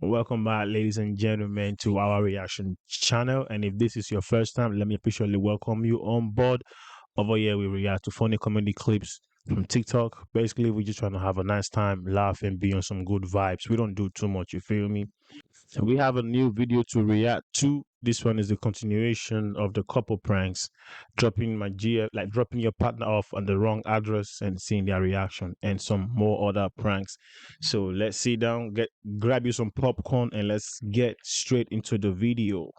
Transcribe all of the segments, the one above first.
Welcome back, ladies and gentlemen, to our reaction channel. And if this is your first time, let me officially welcome you on board. Over here, we react to funny comedy clips from TikTok. Basically, we're just trying to have a nice time, laugh, and be on some good vibes. We don't do too much, you feel me? So we have a new video to react to. This one is the continuation of the couple pranks, dropping my GF, like dropping your partner off on the wrong address and seeing their reaction, and some more other pranks. So let's sit down, grab you some popcorn, and let's get straight into the video.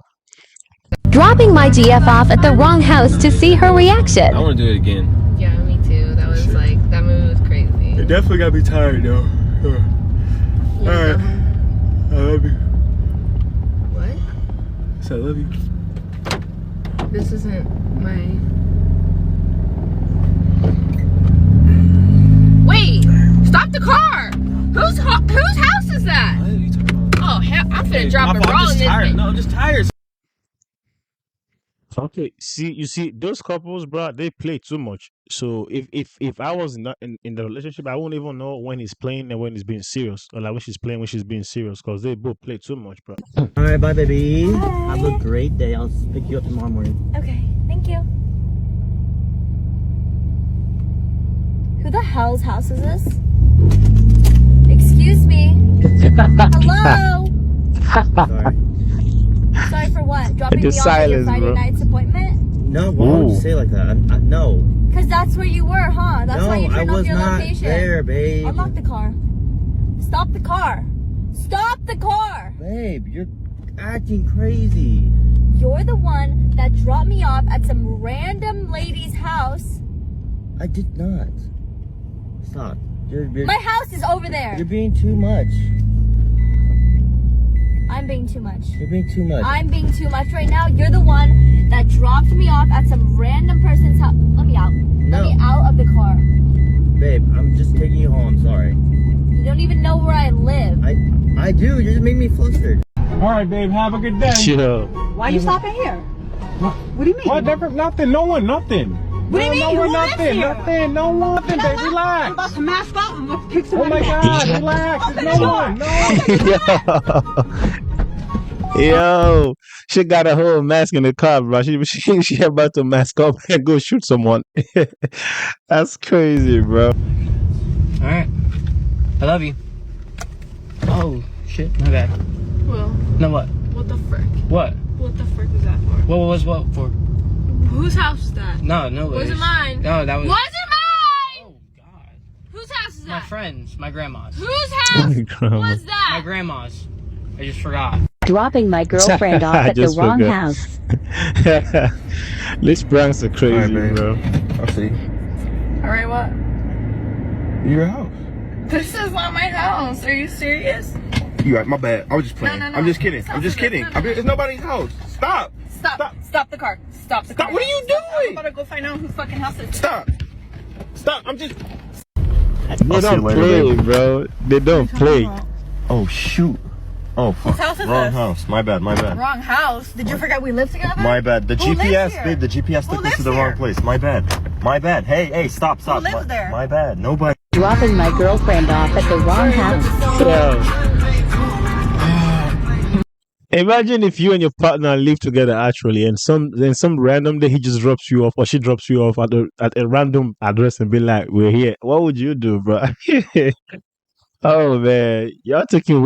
Dropping my GF off at the wrong house to see her reaction. I want to do it again. Yeah, me too. That was like, that movie was crazy. It definitely got me tired though. Alright. I love you. What? So I love you. This isn't my... Wait! Stop the car! Whose house is that? What are you talking about? Oh, hell, I'm finna drop a I'm roll in just this tired. bitch. No, I'm just tired. Okay, you see those couples, bro, they play too much. So if I was not in the relationship, I won't even know when he's playing and when he's being serious, or like when she's playing when she's being serious, because they both play too much, bro. All right, bye, baby. Bye. Have a great day. I'll pick you up tomorrow morning. Okay, thank you. Who the hell's house is this? Excuse me. Hello? Sorry. Sorry for what? Dropping The me off at your silence, Friday bro. night's appointment? No, why would you say like that? No. Because that's where you were, huh? That's No, why you I turned off was your not location. there, babe. Unlock the car. Stop the car. Stop the car. Babe, you're acting crazy. You're the one that dropped me off at some random lady's house. I did not. Stop. You're My house is over there. You're being too much. I'm being too much. You're being too much. I'm being too much right now. You're the one that dropped me off at some random person's house. Let me out. No. Let me out of the car. Babe, I'm just taking you home. Sorry. You don't even know where I live. I do. You just made me flustered. All right, babe. Have a good day. Chill. Why are you stopping here? What do you mean? What? Nothing. No one. Nothing. What do you mean? No Who one. lives Nothing. here? Nothing. No one. Nothing. Babe, I'm relax. about to mask up. I'm going to pick Oh somebody my up. God. Relax. There's no one. No. Yo, she got a whole mask in the car, bro. She about to mask up and go shoot someone. That's crazy, bro. Alright. I love you. Oh, shit. My bad. Well, No, what? what the frick? What? What the frick was that for? What was what for? Whose house is that? No, Wasn't mine. No, that was... Wasn't mine! Oh, God. Whose house is My that? friends. My grandma's. Whose house Grandma. was My that? grandma's. I just forgot. Dropping my girlfriend off I at the just wrong forgot. house. These pranks are crazy, Alright, babe. bro. I'll see. Alright, what? Your house. This is not my house. Are you serious? You right? My bad. I was just playing. No. I'm just kidding. Stop I'm just it. kidding. No. It's nobody's house. Stop. Stop the car. Stop the car. What are you I'm doing? about to go find out whose fucking house it is. Stop. I'm just. They don't play, bro. They don't play. Oh shoot. Oh fuck. Whose house is Wrong this? house. My bad. Wrong house. Did you forget we live together? My bad. The Who lives GPS, here? babe. The GPS Who took us to lives the wrong here? place. My bad. Hey, stop. Who lives there? My bad. Nobody. Dropping my girlfriend off at the wrong house. Yo. Imagine if you and your partner live together actually, and some random day he just drops you off, or she drops you off at a random address and be like, "We're here." What would you do, bro? Oh man, y'all taking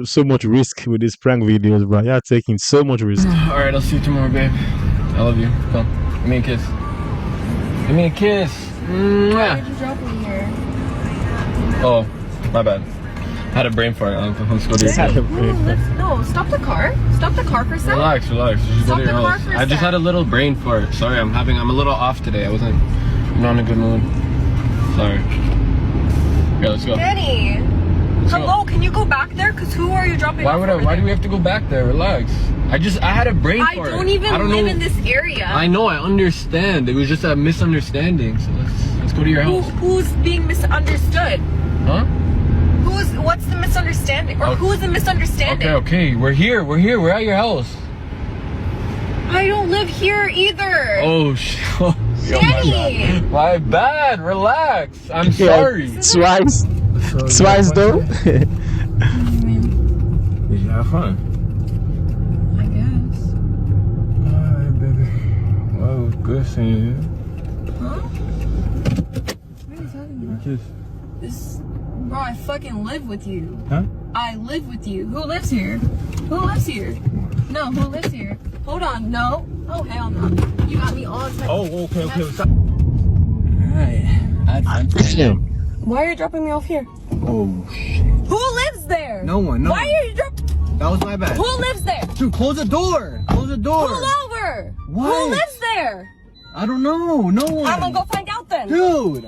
so much risk with these prank videos, bro. Y'all taking so much risk. All right, I'll see you tomorrow, babe. I love you. Come, give me a kiss. Give me a kiss. Why did you drop me here? Oh, my bad. I had a brain fart. Let's go to your house. No, stop the car. Stop the car for a second. Relax. Just Stop go to your the car house. for a I just sec. had a little brain fart. Sorry, I'm a little off today. I wasn't not in a good mood. Sorry. Okay, let's go. Danny. Let's go. Hello, can you go back there? Cause who are you dropping off? Why do we have to go back there? Relax. I had a brain I fart. don't even live in this area. I know, I understand. It was just a misunderstanding. So let's go to your house. Who's being misunderstood? Huh? What's the misunderstanding? Or Oh. who's the misunderstanding? Okay. We're here. We're at your house. I don't live here either. Oh shit. Danny. My bad. Relax. I'm sorry. Twice though. have fun. I guess. Alright, baby. Well, good seeing you. Huh? What are you talking about? Kiss. Bro, I fucking live with you. Huh? I live with you. Who lives here? Who lives here? No, who lives here? Hold on, no. Oh, hell no. You got me all type. Oh, okay. Stop. Alright. I had fun today. Why are you dropping me off here? Oh, shit. Who lives there? No one, no Why one. are you dropping? That was my bad. Who lives there? Dude, close the door. Close the door. Pull over. What? Who lives there? I don't know. No one. I'm gonna go find out then. Dude.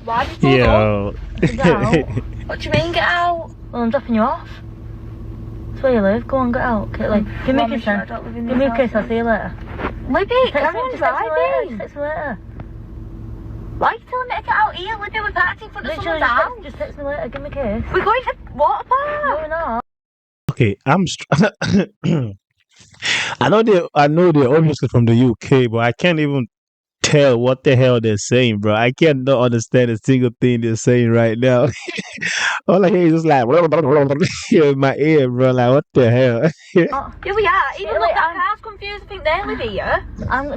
Why did you Yo. get out? What do you mean get out? Well, I'm dropping you off. That's where you live. Go on, get out. Okay, like, give me a kiss then. Give me a kiss. I'll see you later. Libby, carry on driving. Text me later. Why are you telling me to get out here? Libby, we're parking for the someone's house. Just text me later. Give me a kiss. We're going to water park. No, we're not. Okay, I know they're obviously from the UK, but I can't even tell what the hell they're saying, bro. I cannot understand a single thing they're saying right now. All I hear is just like in my ear, bro. Like, what the hell? Here we are. Even look, that car's confused. I think they live here. I'm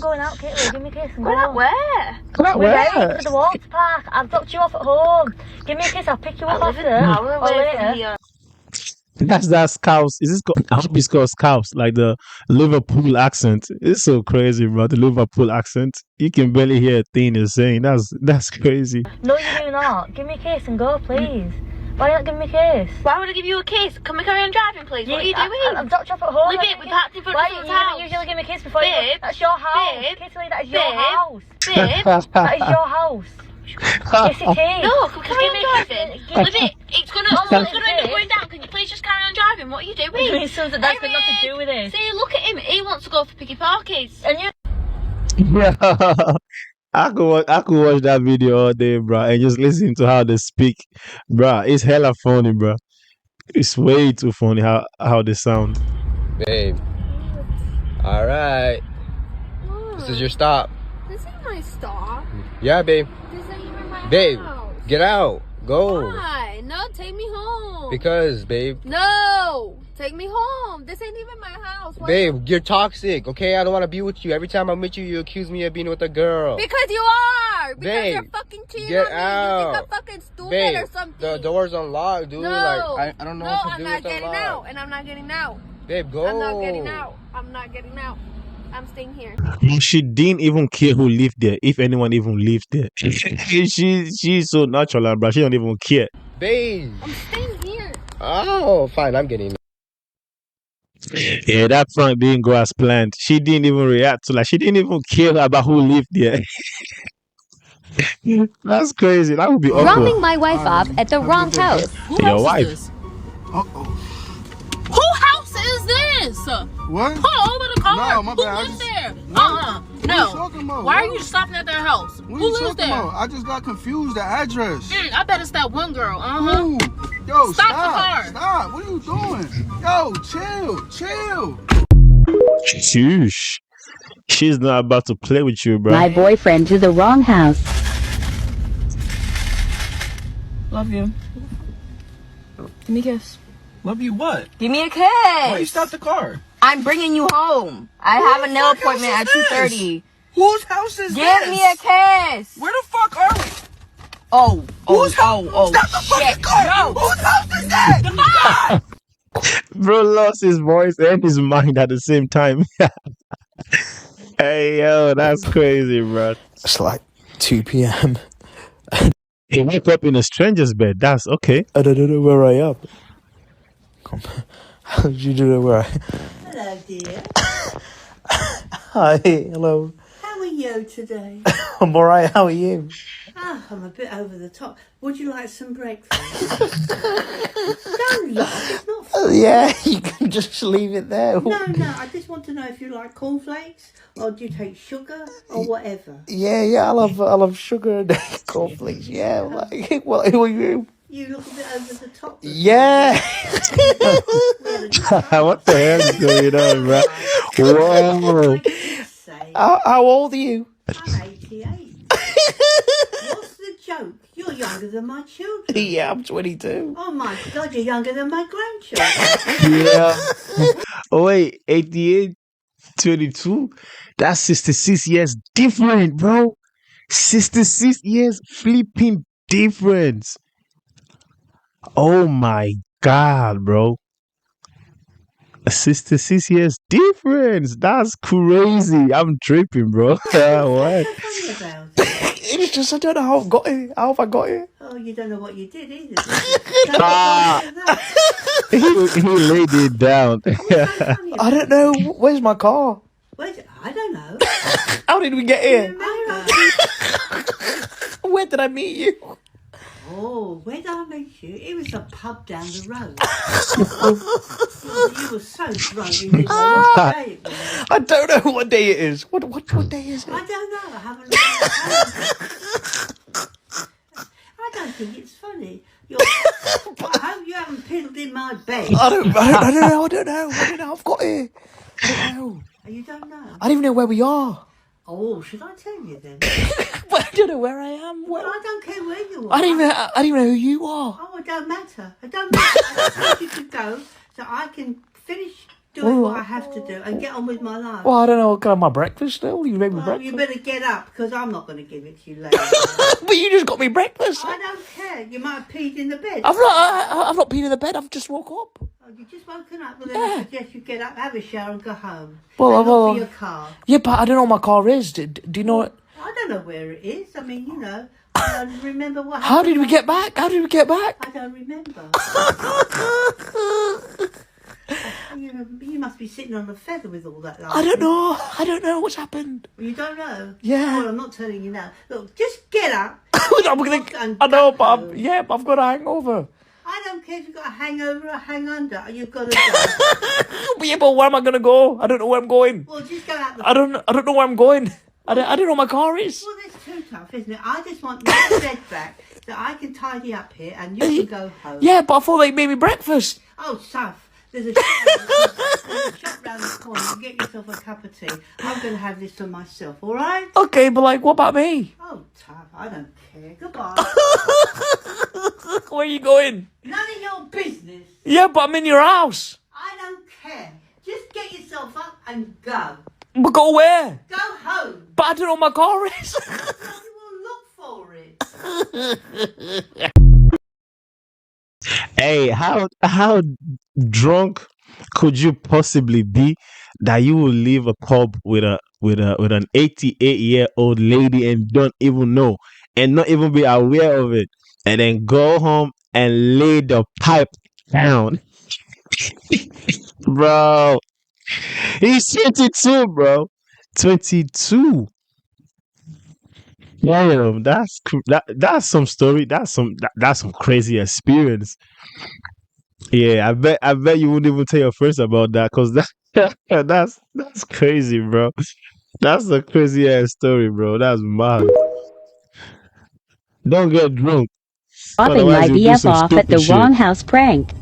going out, Caitlin. Give me a kiss and Going go. out Where? Not We're where? going to the water park. I've dropped you off at home. Give me a kiss. I'll pick you up after. Or later. That's Scouse. Is this called? I hope it's called Scouse, like the Liverpool accent. It's so crazy, bro. The Liverpool accent. You can barely hear a thing they're saying. That's crazy. No, you do not. Give me a kiss and go, please. Why not give me a kiss? Why would I give you a kiss? Can we carry on driving, please? What are you doing? I've dropped you off at home. Libby, we parked in front of someone's house. You usually give me a kiss before you Babe, go. That's your house. babe, Kitty, that is your house. Babe, That is your house. Yes, it is. no, can we carry Give on me a kiss. driving? Give me- Libby, it's gonna end up going down. Can you please just carry on driving? What are you doing? Doing something that's got nothing to do with it. See, look at him. He wants to go for Picky Parkies. And you. I could watch that video all day, bro, and just listen to how they speak, bro. It's hella funny, bro. It's way too funny how they sound. Babe. Alright. This is your stop. This ain't my stop. Yeah, babe. This ain't even my Babe, house. get out. Go. Why? No, take me home. Because, babe. No, take me home. This ain't even my house. Why- Babe, you're toxic, okay? I don't want to be with you. Every time I meet you, you accuse me of being with a girl. Because you are. Because Babe, you're fucking cheating get on me. You out. think I'm fucking stupid Babe, or something. the door's unlocked, dude. No. Like, I don't know no, what to I'm do not with the getting lock. out. And I'm not getting out. Babe, go. I'm not getting out. I'm not getting out. I'm staying here. She didn't even care who lived there, if anyone even lived there. She's so natural, bro. She don't even care. Babe. I'm staying here. Oh, fine. I'm getting Yeah, that prank didn't go as planned. She didn't even react to, like, she didn't even care about who lived there. That's crazy. That would be awkward. Rounding my wife up at the wrong house. Your wife. Who house is this? What? Pull over the car. No, my Who bad. lives there? What you No. talking about? Why are What? you stopping at their house? What Who you lives talking there? about? I just got confused. The address. I bet it's that one girl. Ooh. Yo, Stop the stop. car. Stop. What are you doing? Yo, chill. Sheesh. She's not about to play with you, bro. My boyfriend to the wrong house. Love you. Give me a kiss. Love you what? Give me a kiss. Why you stop the car? I'm bringing you home. I have a nail appointment at 2:30. Whose house is this? Give me a kiss. Where the fuck are we? Oh, Stop the fucking car! No. Whose house is that? Bro lost his voice and his mind at the same time. Hey, yo, that's crazy, bro. It's like 2 p.m. He woke up in a stranger's bed. That's okay. I don't know where I am. How did you know where I am? Hello, dear. Hi, hello. How are you today? I'm alright, how are you? I'm a bit over the top. Would you like some breakfast? Don't laugh, it's not funny. Yeah, you can just leave it there. No, I just want to know if you like cornflakes, or do you take sugar, or whatever. Yeah, I love sugar and cornflakes. Yeah, like, what are you? You look a bit over the top. Yeah. What the hell is going on, bro? Whoa. How old are you? I'm 88. What's the joke? You're You're younger than my children. Yeah, I'm 22. Oh my God, you're younger than my grandchildren. Yeah. Oh wait, 88, 22. That's 66 years different, bro. 66 years flipping difference. Oh my God, bro. 66 years difference. That's crazy. I'm tripping, bro. What? What's so funny about it? It's just, I don't know how I've got it. How have I got it? Oh, you don't know what you did either, do you? Ah. He laid it down. I don't know. Where's my car? I don't know. How did we get here? Remember? Where did I meet you? Oh, where did I meet you? It was a pub down the road. You were so drunk you didn't know what day it was. I don't know what day it is. What day is it? I don't know. I haven't looked at the calendar. I don't think it's funny. I hope you haven't piddled in my bed. I don't know. I don't know. I've got it. I don't know. You don't know? I don't even know where we are. Oh, should I tell you then? But I don't know where I am. Well, I don't care where you are. I don't even know who you are. Oh, it don't matter. It don't matter. I just want you to go so I can finish doing what I have to do and get on with my life. Well, I don't know. Can I have my breakfast still? You made me Well, breakfast. you better get up because I'm not going to give it to you later. But you just got me breakfast. I don't care. You might have peed in the bed. I've not been in the bed. I've just woke up. Oh, you just woken up. Well, then I suggest you get up, have a shower and go home. Well, and look for your car. Yeah, but I don't know where my car is. Do you know it? I don't know where it is. I mean, you know, I don't remember what happened. How did we get back? I don't remember. You must be sitting on a feather with all that. I don't know. I don't know what's happened. You don't know? Yeah. Well, I'm not telling you now. Look, just get up. I know, but I've got a hangover. I don't care if you've got a hangover or a hang under. You've got to go. But where am I going to go? I don't know where I'm going. Well, just go out the I don't know where I'm going. I don't know where my car is. Well, that's too tough, isn't it? I just want my bed back so I can tidy up here and you can go home. Yeah, but I thought they made me breakfast. Oh, Saf, there's a shop round the corner. You get yourself a cup of tea. I'm going to have this for myself, all right? Okay, but what about me? Oh, tough. I don't care. Goodbye. Where are you going? None of your business. Yeah, but I'm in your house. I don't care. Just get yourself up and go. But go where? Go home. But I don't know where my car is. You will look for it. Hey, how drunk could you possibly be that you will leave a pub with an 88-year-old lady and don't even know and not even be aware of it, and then go home and lay the pipe down? Bro, he's 22, bro. 22. Damn, that's some story. That's some crazy experience. Yeah, I bet you wouldn't even tell your friends about that, because that's crazy, bro. That's a crazy ass story, bro. That's mad. Don't get drunk. Dropping my BF off at the wrong house prank.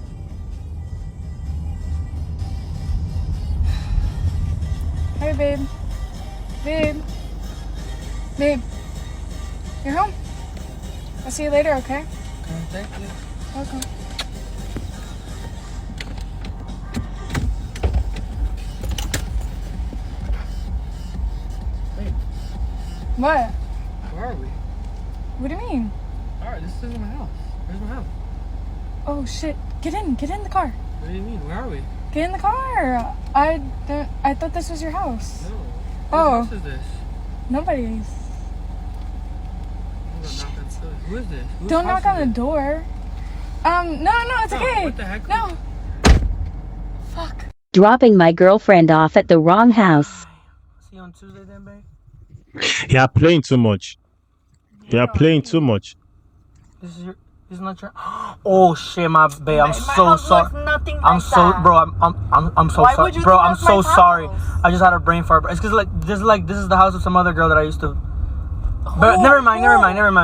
Hey, babe. Babe. You're home? I'll see you later, okay? Okay, thank you. Welcome. Wait, What? where are we? What do you mean? Alright, this isn't my house. Where's my house? Oh, shit. Get in the car. What do you mean? Where are we? Get in the car. I thought this was your house. No. Oh. Whose house is this? Nobody's. I'm gonna knock on the door. Who is this? Whose Don't house knock on is the door. No, it's Oh, okay. what the heck? No. Fuck. Dropping my girlfriend off at the wrong house. See you on Tuesday then, babe? You're playing too much. You're playing too much. This is not your. Oh shit, my babe. I'm so sorry. I'm so, bro. I'm so sorry, bro. I'm so sorry. I just had a brain fart. It's because this is the house of some other girl that I used to. But never mind,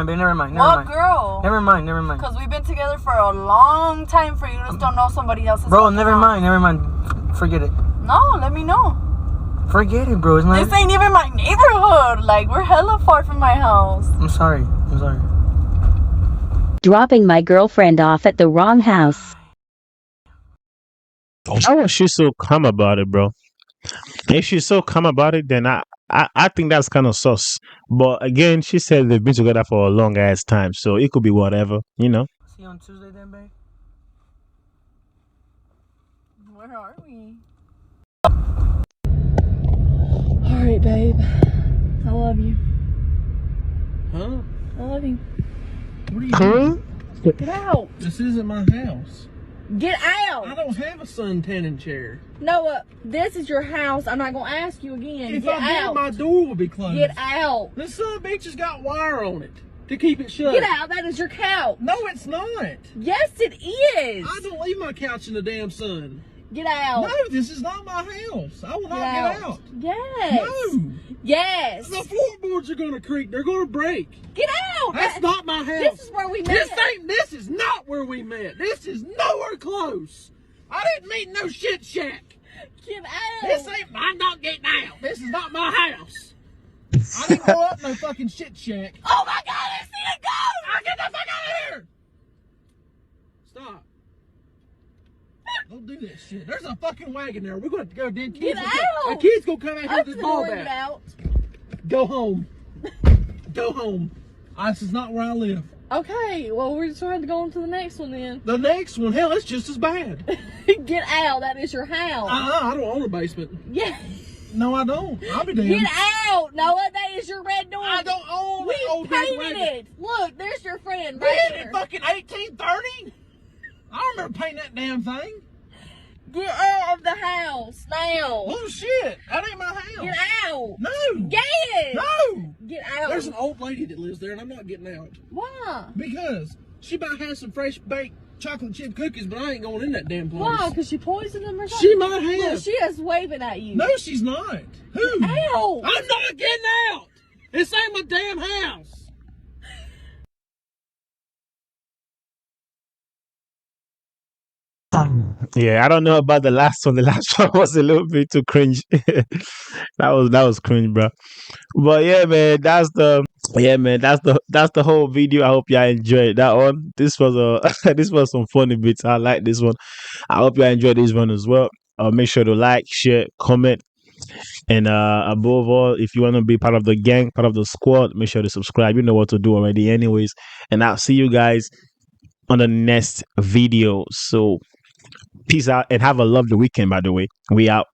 babe. Never mind. What girl? Never mind. Because we've been together for a long time for you to still know somebody else's. Bro, never mind. Forget it. No, let me know. Forget it, bro. It's not. This ain't even my neighborhood. Like, we're hella far from my house. I'm sorry. Dropping my girlfriend off at the wrong house. How was she so calm about it, bro? If she's so calm about it, then I think that's kind of sus. But again, she said they've been together for a long ass time, so it could be whatever, you know. See you on Tuesday then, babe. Where are we? Alright, babe. I love you. Huh? I love you. What are you doing? Get out. This isn't my house. Get out. I don't have a sun tanning chair. Noah, this is your house. I'm not going to ask you again. If Get I out. did, my door will be closed. Get out. This son of a bitch has got wire on it to keep it shut. Get out. That is your couch. No, it's not. Yes, it is. I don't leave my couch in the damn sun. Get out. No, this is not my house. I will not get out. Yes. No. Yes. The floorboards are going to creak. They're going to break. Get out. That's not my house. This is where we met. This is not where we met. This is nowhere close. I didn't meet no shit shack. Get out. This ain't, I'm not getting out. This is not my house. I didn't go up no fucking shit shack. Oh my God, I see it go. Now get the fuck out of here. Stop. Don't do that shit. There's a fucking wagon there. We're going to go. Then Get out. A kid's going to come out here I'm with this ball throwing it bat. out. Go home. Go home. This is not where I live. Okay, well, we're just trying to go on to the next one then. The next one, hell, it's just as bad. Get out. That is your house. I don't own a basement. Yeah. No, I don't. I'll be damned. Get out, Noah. That is your red door. I don't own We an old red painted wagon. it. Look, there's your friend We right did here. it fucking 1830. I remember painting that damn thing. Get out of the house now. Oh shit, that ain't my house. Get out. No. Yes. No. Get out. There's an old lady that lives there, and I'm not getting out. Why? Because she might have some fresh baked chocolate chip cookies, but I ain't going in that damn place. Why? Because she poisoned them or something? She might have. Look, she is waving at you. No, she's not. Who? Ow. I'm not getting out. This ain't my damn house. Yeah, I don't know about the last one. The last one was a little bit too cringe. that was cringe, bro. But yeah, man, that's the whole video. I hope y'all enjoyed that one. This was this was some funny bits. I like this one. I hope y'all enjoyed this one as well. Make sure to like, share, comment, and above all, if you want to be part of the gang, part of the squad, make sure to subscribe. You know what to do already, anyways. And I'll see you guys on the next video. So peace out and have a lovely weekend. By the way, we out.